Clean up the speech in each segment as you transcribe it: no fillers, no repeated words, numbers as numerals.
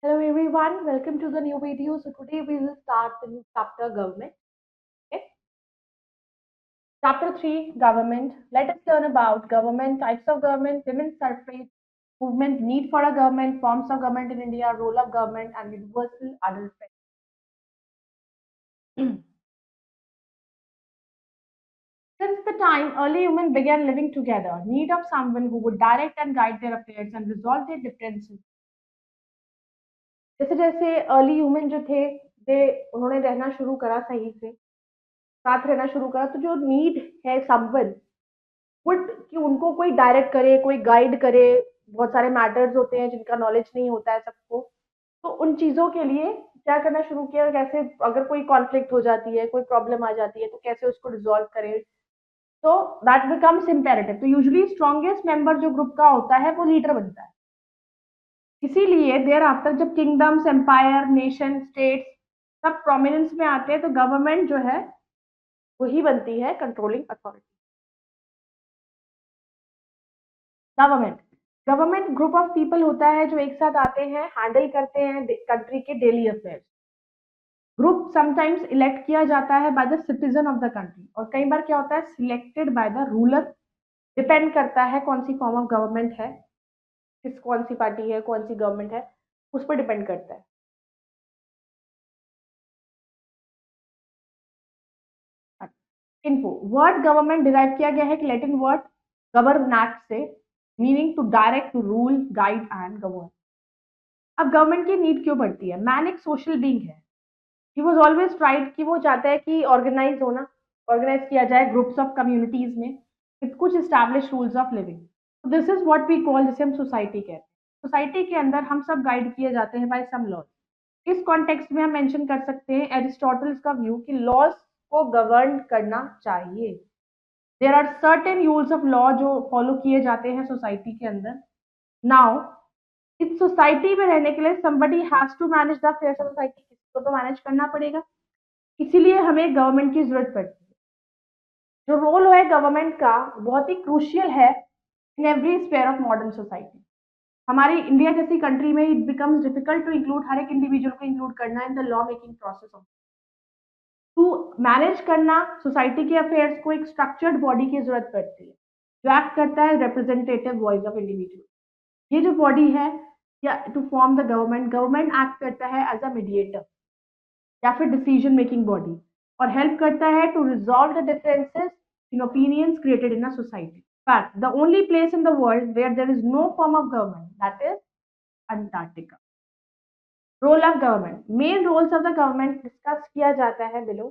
Hello everyone, welcome to the new video. So today we will start the new chapter government. Okay. Chapter 3 government. Let us learn about government, types of government, women's suffrage, movement, need for a government, forms of government in India, role of government, and universal adult rights. Since the time early humans began living together, need of someone who would direct and guide their affairs and resolve their differences. जैसे जैसे early human जो थे वे उन्होंने रहना शुरू करा सही से साथ रहना शुरू करा तो जो नीड है समवन वुड कि उनको कोई डायरेक्ट करे कोई गाइड करे। बहुत सारे मैटर्स होते हैं जिनका नॉलेज नहीं होता है सबको, तो उन चीज़ों के लिए क्या करना शुरू किया, कैसे अगर कोई कॉन्फ्लिक्ट हो जाती है कोई प्रॉब्लम आ जाती है तो कैसे उसको रिजॉल्व करें। तो दैट बिकम्स इम्पेरेटिव। तो यूजुअली स्ट्रॉन्गेस्ट मेंबर जो ग्रुप का होता है वो लीडर बनता है। इसीलिए देयर आफ्टर जब किंगडम्स एम्पायर नेशन स्टेट्स सब प्रोमिनेंस में आते हैं तो गवर्नमेंट जो है वही बनती है controlling authority. Government government group of people होता है जो एक साथ आते हैं, हैंडल करते हैं कंट्री के daily affairs. Group sometimes elect किया जाता है by the citizen of the country और कई बार क्या होता है selected by the ruler. Depend करता है कौन सी फॉर्म ऑफ गवर्नमेंट है, किस कौन सी पार्टी है, कौन सी गवर्नमेंट है, उस पर डिपेंड करता है। इन्फो वर्ड गवर्नमेंट डिराइव किया गया है कि लैटिन वर्ड गवर्नैक्ट से, meaning to direct, to rule, guide and govern. अब गवर्नमेंट की नीड क्यों पड़ती है? मैन एक सोशल बीइंग है। ही वाज ऑलवेज ट्राइड कि वो चाहता है कि ऑर्गेनाइज होना, ऑर्गेनाइज किया जाए ग्रुप्स ऑफ कम्युनिटीज में विद कुछ establish rules of living. This is what we call, जिसे हम सोसाइटी कहते हैं। सोसाइटी के अंदर हम सब गाइड किए जाते हैं बाय सम लॉज। इस कॉन्टेक्स्ट में हम मेंशन कर सकते हैं एरिस्टोटल्स का व्यू कि लॉज को गवर्न करना चाहिए। There are certain rules of law जो फॉलो किए जाते हैं सोसाइटी के अंदर। नाउ इस सोसाइटी में रहने के लिए somebody has to manage the affairs of society, किसी को तो मैनेज करना पड़ेगा, इसीलिए हमें गवर्नमेंट की जरूरत पड़ती है। जो रोल है गवर्नमेंट का बहुत ही क्रूशियल है in every sphere of modern society. हमारी इंडिया जैसी कंट्री में it becomes difficult to include हर एक इंडिविजुअल को इंक्लूड करना in the law making process of to manage करना सोसाइटी के अफेयर्स को। एक स्ट्रक्चर्ड बॉडी की जरूरत पड़ती है जो एक्ट करता है रिप्रेजेंटेटिव वॉइस ऑफ इंडिविजुअल। ये जो बॉडी है या to form the government, government act करता है एज अ मीडिएटर या फिर डिसीजन मेकिंग बॉडी और हेल्प करता है to resolve the differences in opinions created in a society. But the only place in the world where there is no form of government, that is Antarctica. Role of government, main roles of the government discuss किया जाता है below.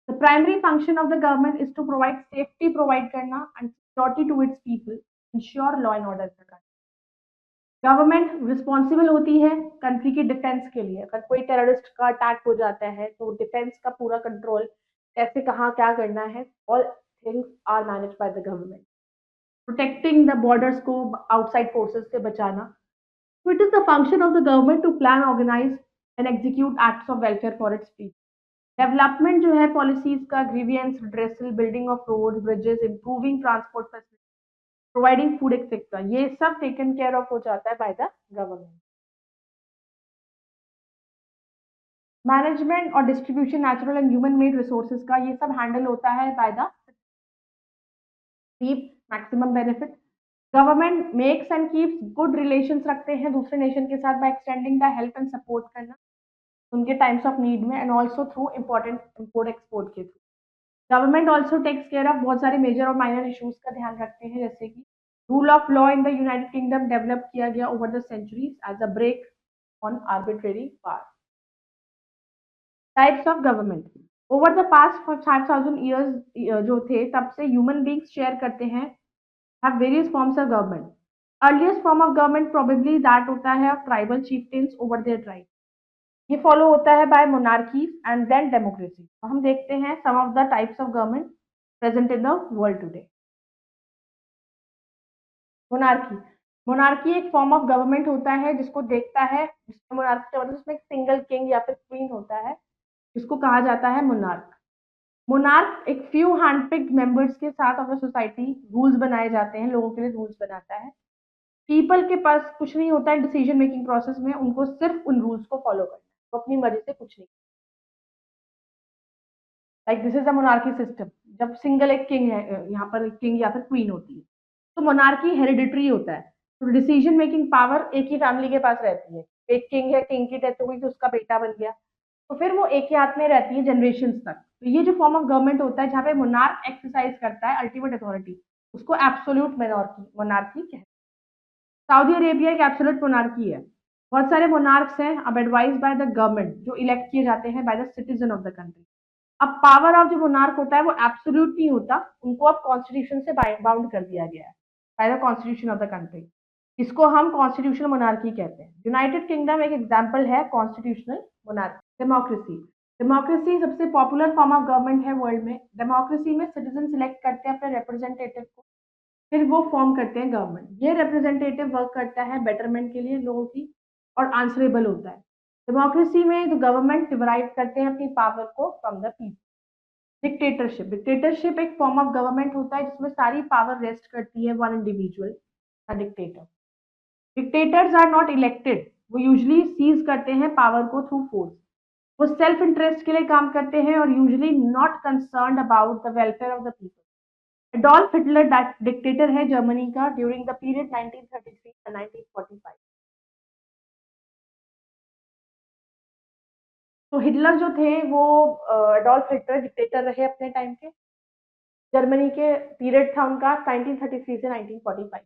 The primary function of the government is to provide safety, provide करना and security to its people, ensure law and order. Government responsible होती है country की defence के लिए। अगर कोई टेररिस्ट का अटैक हो जाता है तो डिफेंस का पूरा कंट्रोल, कैसे कहाँ क्या करना है, all things are manage by the government. Protecting the borders को आउटसाइड फोर्सेस से बचाना। So it is the function of the government to plan, organize and execute acts of welfare for its people. Development जो है policies का, grievance redressal, building of road bridges, improving transport facility, providing food etcetera, ये सब taken care of हो जाता है by the government. Management और distribution natural and human made resources का, ये सब हैंडल होता है by the maximum benefit. Government makes and keeps good relations रखते हैं दूसरे नेशन के साथ by extending the help and support करना उनके टाइम्स ऑफ नीड में and also through important import export के through. Government also takes care of बहुत सारे मेजर और माइनर इश्यूज का ध्यान रखते हैं, जैसे कि rule of law in the United Kingdom develop किया गया over the centuries as a brake on arbitrary power. Types of government, over the past 5000 years जो थे तब से ह्यूमन बींग्स शेयर करते हैं have various forms of government. Earliest form of government probably that होता है of tribal chieftains over their tribe. ये follow होता है by monarchies and then democracy. तो हम देखते हैं some of the types of government present in the world today. Monarchy, monarchy एक फॉर्म ऑफ गवर्नमेंट होता है जिसको देखता है, जिसमें मोनार्की मतलब उसमें एक सिंगल किंग या फिर क्वीन होता है जिसको कहा जाता है मोनार्क। मोनार्क एक फ्यू हैंडपिक्ड मेंबर्स के साथ ऑफ द सोसाइटी रूल्स बनाए जाते हैं, लोगों के लिए रूल्स बनाता है। पीपल के पास कुछ नहीं होता है डिसीजन मेकिंग प्रोसेस में, उनको सिर्फ उन रूल्स को फॉलो करना है, वो अपनी मर्जी से कुछ नहीं। Like this is a monarchy system. जब सिंगल एक किंग है, यहाँ पर किंग या फिर क्वीन होती है, तो मोनार्की हेरिडिटरी होता है, तो डिसीजन मेकिंग पावर एक ही फैमिली के पास रहती है। एक किंग है, किंग की डेथ हो गई तो उसका बेटा बन गया, तो फिर वो एक ही हाथ में रहती है जनरेशन तक। तो ये जो फॉर्म ऑफ गवर्नमेंट होता है जहाँ पे मोनार्क एक्सरसाइज करता है अल्टीमेट अथॉरिटी, उसको एब्सोल्यूट मोनार्की मोनार्की कहते हैं। सऊदी अरेबिया एक एब्सोल्यूट मोनार्की है। बहुत सारे मोनार्क्स हैं अब एडवाइज बाय द गवर्नमेंट, जो इलेक्ट किए जाते हैं by the citizen of the country. अब पावर ऑफ जो मोनार्क होता है वो एब्सोल्यूट नहीं होता, उनको अब कॉन्स्टिट्यूशन से बाउंड कर दिया गया है by the constitution of the country. इसको हम कॉन्स्टिट्यूशनल मोनार्की कहते हैं। यूनाइटेड किंगडम एक एग्जांपल है कॉन्स्टिट्यूशनल मोनार्की। डेमोक्रेसी, डेमोक्रेसी सबसे पॉपुलर फॉर्म ऑफ गवर्नमेंट है वर्ल्ड में। डेमोक्रेसी में सिटीजन सिलेक्ट करते हैं अपने रिप्रेजेंटेटिव को, फिर वो फॉर्म करते हैं गवर्नमेंट। ये रिप्रेजेंटेटिव वर्क करता है बेटरमेंट के लिए लोगों की, और आंसरेबल होता है। डेमोक्रेसी में जो गवर्नमेंट डिराइव करते हैं अपनी पावर को from the people. Dictatorship, dictatorship एक फॉर्म ऑफ गवर्नमेंट होता है जिसमें सारी पावर रेस्ट करती है one individual, a dictator. Dictators are not elected, वो यूजली सीज करते हैं पावर को थ्रू फोर्स। वो सेल्फ इंटरेस्ट के लिए काम करते हैं और usually not concern about the welfare of the people. Adolf Hitler dictator है जर्मनी का ड्यूरिंग द पीरियड 1933 से 1945। तो हिटलर जो थे वो एडोल्फ हिटलर डिक्टेटर रहे अपने टाइम के। जर्मनी के पीरियड था उनका 1933 से 1945।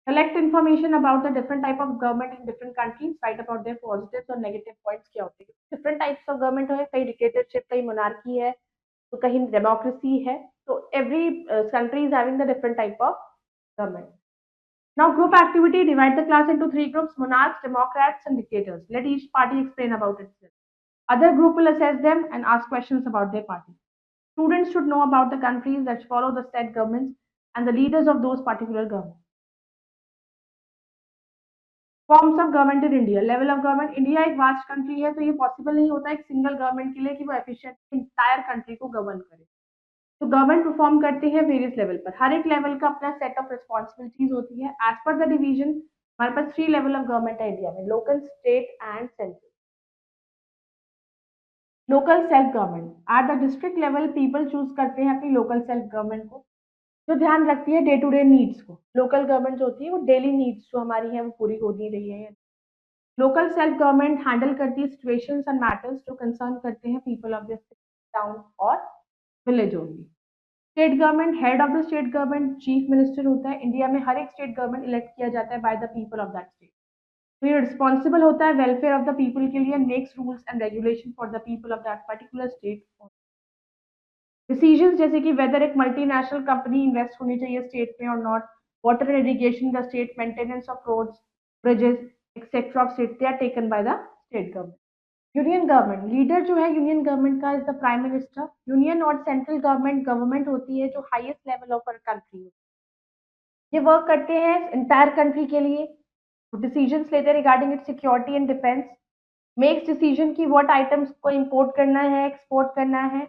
Collect information about the different type of government in different countries, right about their positives और नेगेटिव पॉइंट्स क्या होते हैं। डिफरेंट टाइप्स ऑफ गवर्नमेंट है, कहीं डिक्टेटरशिप, कहीं मोनार्की है, तो कहीं डेमोक्रेसी है। तो every country is having the different type of government. Now group activity, divide the class into three groups: monarchs, democrats and dictators. Let each party explain about itself. Other group will assess them and ask questions about their party. Students should know about the countries that follow the said governments and the leaders of those particular governments. Forms of government in India, level of government. India एक vast country है, तो ये possible नहीं होता एक single government के लिए कि वो एफिशिएंट इंटायर कंट्री को गवर्न करे। तो गवर्नमेंट परफॉर्म करती है वेरियस लेवल पर, हर एक लेवल का अपना सेट ऑफ रिस्पॉन्सिबिलिटीज होती है। एज पर द डिवीजन हमारे पास 3 लेवल ऑफ गवर्नमेंट है इंडिया में: local, state and central. Local self government, at the district level people choose करते हैं अपनी लोकल सेल्फ गवर्नमेंट को, जो ध्यान रखती है डे टू डे नीड्स को। लोकल गवर्नमेंट जो होती है वो डेली नीड्स जो हमारी है वो पूरी हो नहीं रही है। लोकल सेल्फ गवर्नमेंट हैंडल करती है सिचुएशंस एंड मैटर्स जो कंसर्न करते हैं पीपल ऑफ द टाउन और village only. State government, head of the state government chief minister होता है। इंडिया में हर एक स्टेट गवर्नमेंट इलेक्ट किया जाता है by the people of that state. तो ये रिस्पॉन्सिबल होता है वेलफेयर ऑफ द पीपल के लिए, makes rules and regulation for the people of that particular state. Decisions जैसे कि वेदर एक मल्टीनेशनल कंपनी इन्वेस्ट होनी चाहिए स्टेट में और not, water and irrigation the state, maintenance of roads, bridges etcetera of state, they are taken by the state government. Union government, leader जो है union government का is the prime minister. Union और central government government होती है जो highest level of country, ये work करते हैं इंटायर कंट्री के लिए। डिसीजंस लेते हैं regarding it security and defence, makes decision की व्हाट आइटम्स को इंपोर्ट करना है, एक्सपोर्ट करना है,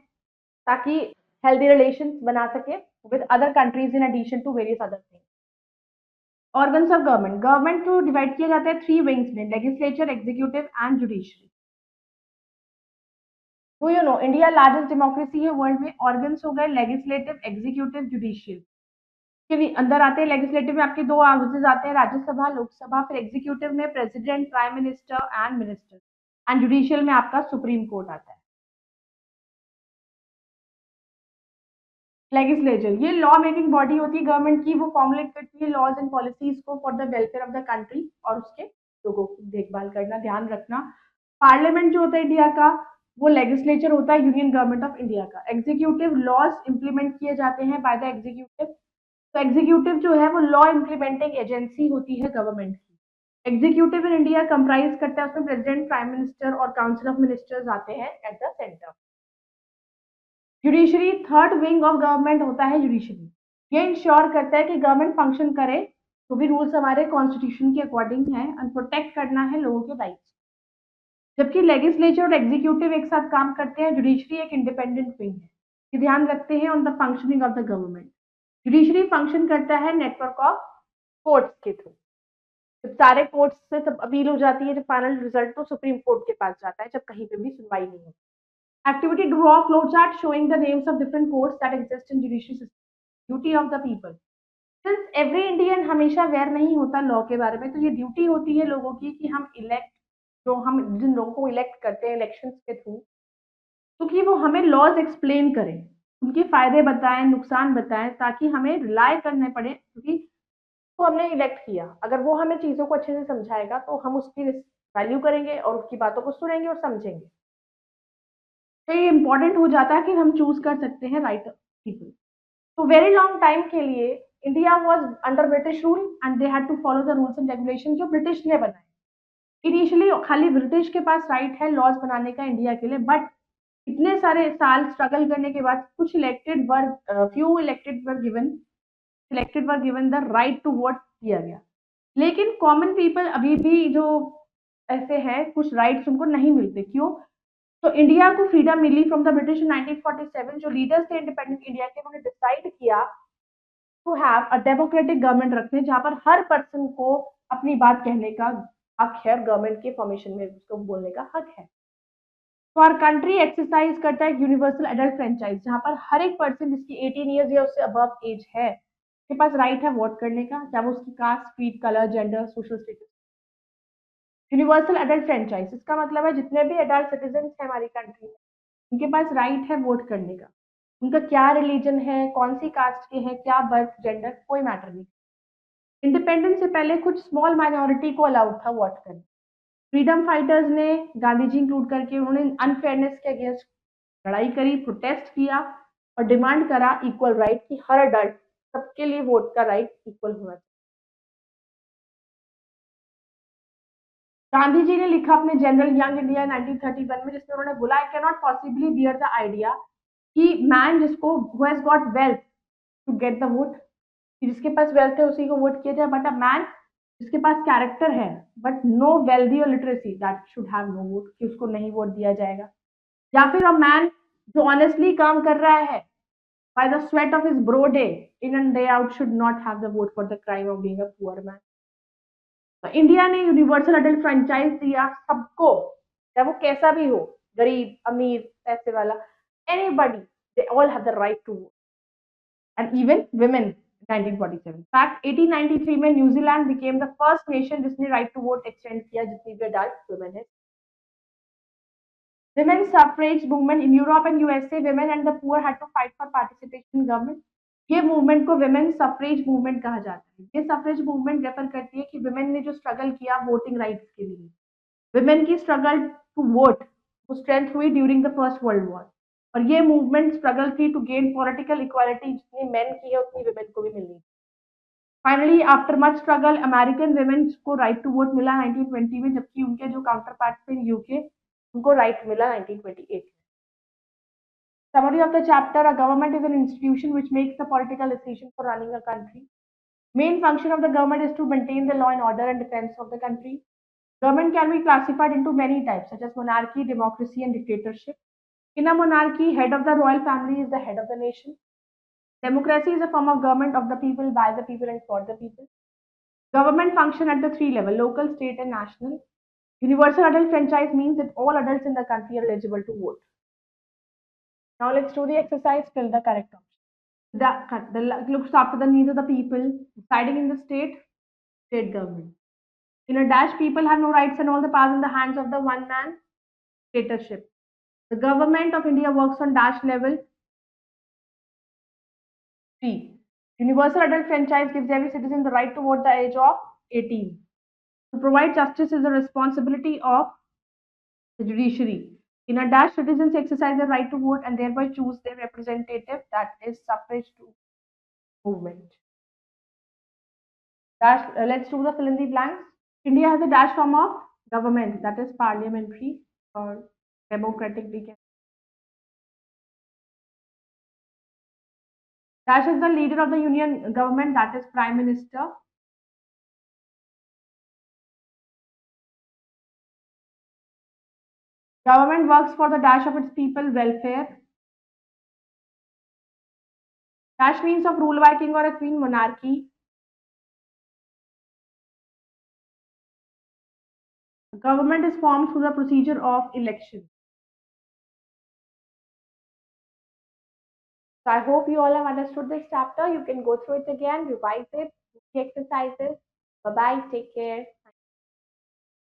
ताकि हेल्दी रिलेशंस बना सके with other countries in addition to various other things. Organs of government, government को डिवाइड किया जाता है 3 विंग्स में: लेजिस्लेचर, एग्जीक्यूटिव एंड जुडिशरी। तो you know India largest democracy है वर्ल्ड में। ऑर्गन्स हो गए लेजिस्लेटिव, एग्जीक्यूटिव, जुडिशियल। के भी अंदर आते हैं। लेजिस्लेटिव में आपके 2 हाउसेज आते हैं, राज्यसभा, लोकसभा। फिर एग्जीक्यूटिव में president, prime minister and minister. And judicial में आपका सुप्रीम कोर्ट आता है। लेजिस्लेचर, ये लॉ मेकिंग बॉडी होती है गवर्नमेंट की, वो फॉर्मुलेट करती है लॉज एंड पॉलिसीज को for the welfare of the country और उसके लोगों की देखभाल करना, ध्यान रखना। पार्लियामेंट जो होता है इंडिया का, वो लेजिस्लेचर होता है यूनियन गवर्नमेंट ऑफ इंडिया का। एग्जीक्यूटिव, लॉज इंप्लीमेंट किए जाते हैं बाय द एग्जीक्यूटिव। तो एग्जीक्यूटिव जो है वो लॉ इंप्लीमेंटिंग एजेंसी होती है गवर्नमेंट की। एग्जीक्यूटिव इन इंडिया कंप्राइज करता है, उसमें प्रेसिडेंट, प्राइम मिनिस्टर और काउंसिल ऑफ मिनिस्टर्स आते हैं at the centre. Judiciary, third wing of government होता है जुडिशरी। ये इंश्योर करता है कि गवर्नमेंट फंक्शन करे, तो भी रूल्स हमारे कॉन्स्टिट्यूशन के अकॉर्डिंग है, और प्रोटेक्ट करना है लोगों के राइट्स। जबकि लेजिस्लेचर और एग्जीक्यूटिव एक साथ काम करते हैं, जुडिशरी एक इंडिपेंडेंट विंग है। ये ध्यान रखते हैं on the functioning of the government. Judiciary function करता है नेटवर्क ऑफ कोर्ट्स के थ्रू। जब सारे कोर्ट्स से सब अपील हो जाती है, जब फाइनल रिजल्ट तो सुप्रीम कोर्ट के पास जाता है, जब कहीं पे भी सुनवाई नहीं होती। Activity draw a flowchart showing the names of different courts that exist in judiciary system. Duty of the people. Since every Indian हमेशा अवेयर नहीं होता लॉ के बारे में, तो ये ड्यूटी होती है लोगों की कि हम इलेक्ट, जो हम जिन लोगों को इलेक्ट करते हैं इलेक्शंस के थ्रू, तो कि वो हमें लॉज एक्सप्लेन करें, उनके फायदे बताएं, नुकसान बताएं, ताकि हमें रिलाय करने पड़े, क्योंकि तो हमने इलेक्ट किया, अगर वो हमें चीजों को अच्छे से समझाएगा तो हम उसकी वैल्यू करेंगे और उसकी बातों को सुनेंगे और समझेंगे। तो ये इम्पोर्टेंट हो जाता है कि हम चूज कर सकते हैं राइट पीपल। तो वेरी लॉन्ग टाइम के लिए India was under British rule and they had to follow the rules and regulation जो ब्रिटिश ने बनाए। इनिशियली खाली ब्रिटिश के पास राइट है लॉज बनाने का इंडिया के लिए, बट इतने सारे साल स्ट्रगल करने के बाद कुछ elected were few elected were given selected were given the right to vote दिया गया। लेकिन कॉमन पीपल अभी भी जो ऐसे हैं, कुछ राइट्स उनको नहीं मिलते। क्यों? तो इंडिया को फ्रीडम मिली फ्रॉम द ब्रिटिश इन 1947। जो लीडर्स थे इंडिपेंडेंट इंडिया के, उन्होंने डिसाइड किया to have a democratic government रखते हैं, जहां पर हर पर्सन को अपनी बात कहने का हक है, गवर्नमेंट के फॉर्मेशन में उसको बोलने का हक है। तो हर कंट्री एक्सरसाइज करता है यूनिवर्सल एडल्ट फ्रेंचाइज, जहां पर हर एक पर्सन जिसकी 18 ईयर्स या उससे अबव एज है, उसके पास राइट है वोट करने का, चाहे वो उसकी caste, creed, colour, gender, social status. Universal adult franchise इसका मतलब है जितने भी एडल्ट सिटीजन हैं हमारी कंट्री में, उनके पास राइट है वोट करने का। उनका क्या रिलीजन है, कौन सी कास्ट के हैं, क्या बर्थ, जेंडर, कोई मैटर नहीं। इंडिपेंडेंस से पहले कुछ स्मॉल माइनॉरिटी को अलाउड था वोट करने। फ्रीडम फाइटर्स ने, गांधी जी इंक्लूड करके, उन्होंने अनफेयरनेस के अगेंस्ट लड़ाई करी, प्रोटेस्ट किया और डिमांड करा इक्वल राइट की हर अडल्ट, सबके लिए वोट का राइट इक्वल होना चाहिए। गांधी जी ने लिखा अपने जनरल यंग इंडिया 1931 में, जिसमें उन्होंने बोला, I can not possibly bear the idea कि मैन जिसको who has got wealth to get the vote, जिसके पास वेल्थ है उसी को वोट किया जाए, बट अ मैन जिसके पास कैरेक्टर है बट नो वेल्दी और literacy, that should have no vote, कि उसको नहीं वोट दिया जाएगा। या फिर अ मैन जो ऑनेस्टली काम कर रहा है by the sweat of his bro day in and day out should not have the vote for the crime of being a poor man. तो इंडिया ने यूनिवर्सल अडल्ट फ्रेंचाइज दिया सबको, चाहे वो कैसा भी हो, गरीब, अमीर, पैसे वाला, anybody, they all have the right to vote, and even women 1947। Fact 1893 में New Zealand became the first nation जिसने राइट टू वोट एक्सटेंड किया जितनी भी अडल्ट वुमेन है। Women's suffrage movement in Europe and USA, women and the poor had to fight for participation in government. ये movement को women suffrage movement कहा जाता है। ये सफरेज मूवमेंट रेफर करती है कि विमेन ने जो स्ट्रगल किया वोटिंग राइट्स के लिए, विमेन की स्ट्रगल टू वोट वो स्ट्रेंथ हुई during the first world war, और ये मूवमेंट स्ट्रगल थी टू गेन पॉलिटिकल इक्वालिटी, जितनी मेन की है उतनी विमेन को भी मिलनी। Finally after much struggle American women को राइट टू वोट मिला 1920 में, जबकि उनके जो काउंटर पार्ट थे यूके, उनको राइट मिला 1928 में। Summary of the chapter: a government is an institution which makes the political decision for running a country. Main function of the government is to maintain the law and order and defense of the country. Government can be classified into many types, such as monarchy, democracy, and dictatorship. In a monarchy, head of the royal family is the head of the nation. Democracy is a form of government of the people, by the people, and for the people. Government function at the three levels: local, state, and national. Universal adult franchise means that all adults in the country are eligible to vote. Now let's do the exercise, fill the correct option. The looks after the needs of the people, deciding in the state government. In a dash, people have no rights and all the powers in the hands of the one man dictatorship. The government of India works on dash level 3. Universal adult franchise gives every citizen the right to vote at the age of 18. To provide justice is the responsibility of the judiciary. In a dash, citizens exercise their right to vote and thereby choose their representative, that is suffrage to movement. Dash, let's do the fill in the blanks. India has a dash form of government, that is parliamentary or democratic. Dash is the leader of the union government, that is prime minister. Government works for the dash of its people welfare. Dash means of rule by king or a queen, monarchy. Government is formed through the procedure of election. So I hope you all have understood this chapter. You can go through it again, revise it, do the exercises. Bye bye. Take care.